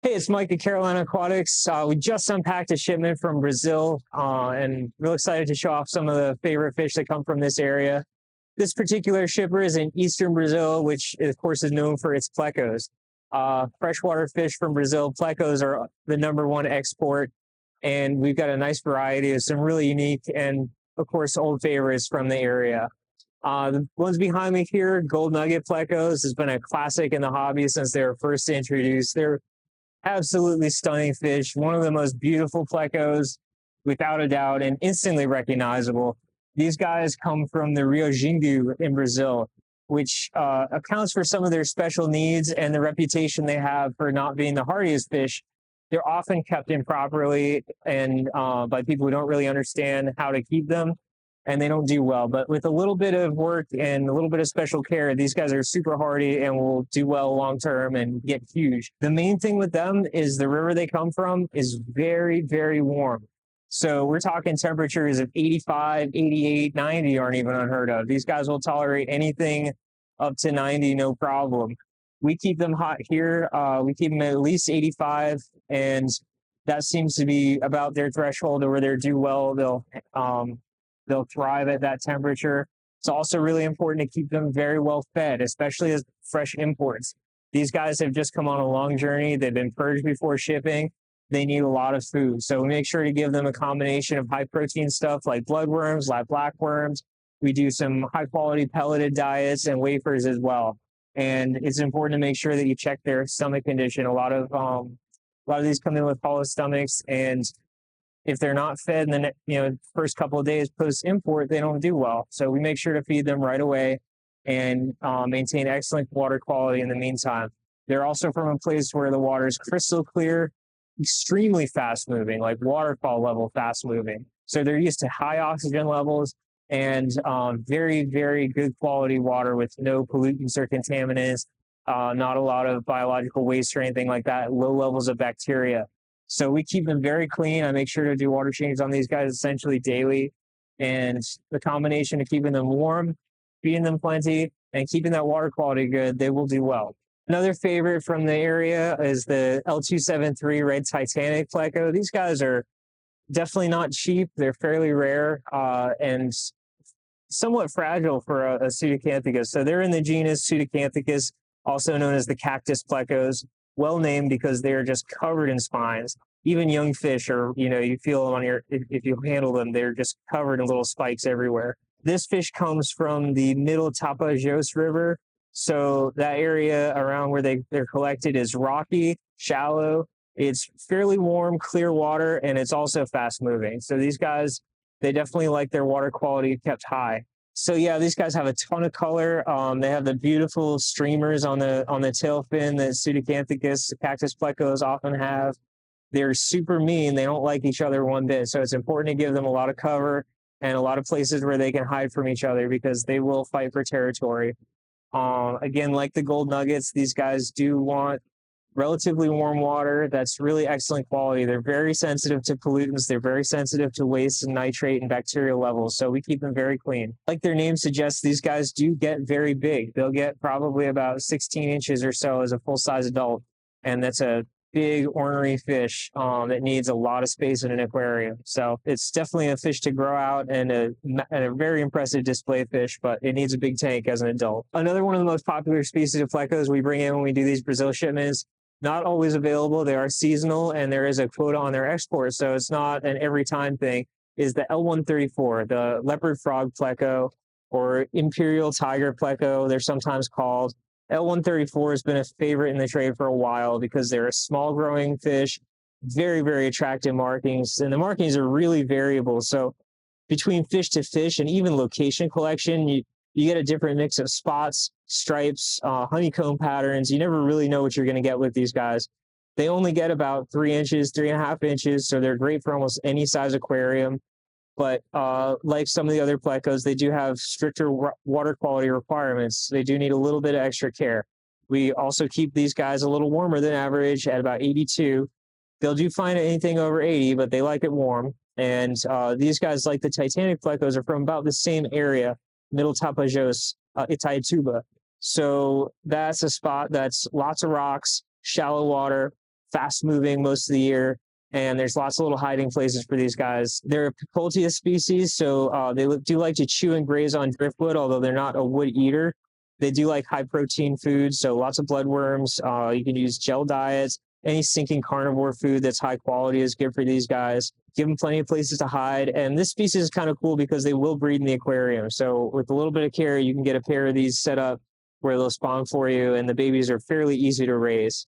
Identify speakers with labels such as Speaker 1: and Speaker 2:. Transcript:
Speaker 1: Hey, it's Mike at Carolina Aquatics. We just unpacked a shipment from Brazil, and real excited to show off some of the favorite fish that come from this area. This particular shipper is in eastern Brazil, which of course is known for its plecos. Freshwater fish from Brazil, plecos are the #1 export, and we've got a nice variety of some really unique and, of course, old favorites from the area. The ones behind me here, gold nugget plecos, has been a classic in the hobby since they were first introduced. They're absolutely stunning fish, one of the most beautiful plecos, without a doubt, and instantly recognizable. These guys come from the Rio Xingu in Brazil, which accounts for some of their special needs and the reputation they have for not being the hardiest fish. They're often kept improperly and by people who don't really understand how to keep them, and they don't do well. But with a little bit of work and a little bit of special care, these guys are super hardy and will do well long term and get huge. The main thing with them is the river they come from is very, very warm. So we're talking temperatures of 85, 88, 90 aren't even unheard of. These guys will tolerate anything up to 90, no problem. We keep them hot here. We keep them at least 85, and that seems to be about their threshold where they do well. They'll thrive at that temperature. It's also really important to keep them very well fed, especially as fresh imports. These guys have just come on a long journey. They've been purged before shipping. They need a lot of food. So we make sure to give them a combination of high protein stuff like bloodworms, like blackworms. We do some high quality pelleted diets and wafers as well. And it's important to make sure that you check their stomach condition. A lot of these come in with hollow stomachs, and if they're not fed in the first couple of days post import, they don't do well. So we make sure to feed them right away and maintain excellent water quality in the meantime. They're also from a place where the water is crystal clear, extremely fast moving, like waterfall level fast moving. So they're used to high oxygen levels and very, very good quality water with no pollutants or contaminants, not a lot of biological waste or anything like that, low levels of bacteria. So we keep them very clean. I make sure to do water changes on these guys essentially daily. And the combination of keeping them warm, feeding them plenty, and keeping that water quality good, they will do well. Another favorite from the area is the L273 Red Titanic Pleco. These guys are definitely not cheap. They're fairly rare and somewhat fragile for a Pseudacanthicus. So they're in the genus Pseudacanthicus, also known as the cactus plecos. Well named because they are just covered in spines. Even young fish are, you feel them on if you handle them, they're just covered in little spikes everywhere. This fish comes from the middle Tapajós River. So that area around where they're collected is rocky, shallow. It's fairly warm, clear water, and it's also fast moving. So these guys, they definitely like their water quality kept high. So yeah, these guys have a ton of color. They have the beautiful streamers on the tail fin that Pseudacanthicus, cactus plecos often have. They're super mean. They don't like each other one bit. So it's important to give them a lot of cover and a lot of places where they can hide from each other because they will fight for territory. Again, like the gold nuggets, these guys do want relatively warm water that's really excellent quality. They're very sensitive to pollutants. They're very sensitive to waste and nitrate and bacterial levels. So we keep them very clean. Like their name suggests, these guys do get very big. They'll get probably about 16 inches or so as a full-size adult. And that's a big ornery fish that needs a lot of space in an aquarium. So it's definitely a fish to grow out and a very impressive display fish, but it needs a big tank as an adult. Another one of the most popular species of plecos we bring in when we do these Brazil shipments, not always available. They are seasonal and there is a quota on their export. So it's not an every time thing, is the L134, the leopard frog pleco or imperial tiger pleco, they're sometimes called. L134 has been a favorite in the trade for a while because they're a small growing fish, very, very attractive markings. And the markings are really variable. So between fish to fish and even location collection, you get a different mix of spots, stripes, honeycomb patterns. You never really know what you're going to get with these guys. They only get about 3 inches, 3.5 inches. So they're great for almost any size aquarium. But like some of the other plecos, they do have stricter water quality requirements. They do need a little bit of extra care. We also keep these guys a little warmer than average at about 82. They'll do fine at anything over 80, but they like it warm. And these guys, like the Titanic plecos, are from about the same area, Middle Tapajós, Itaituba. So that's a spot that's lots of rocks, shallow water, fast moving most of the year. And there's lots of little hiding places for these guys. They're a Picoltia species, so they do like to chew and graze on driftwood, although they're not a wood eater. They do like high protein foods, so lots of bloodworms. You can use gel diets. Any sinking carnivore food that's high quality is good for these guys. Give them plenty of places to hide. And this species is kind of cool because they will breed in the aquarium. So with a little bit of care, you can get a pair of these set up where they'll spawn for you, and the babies are fairly easy to raise.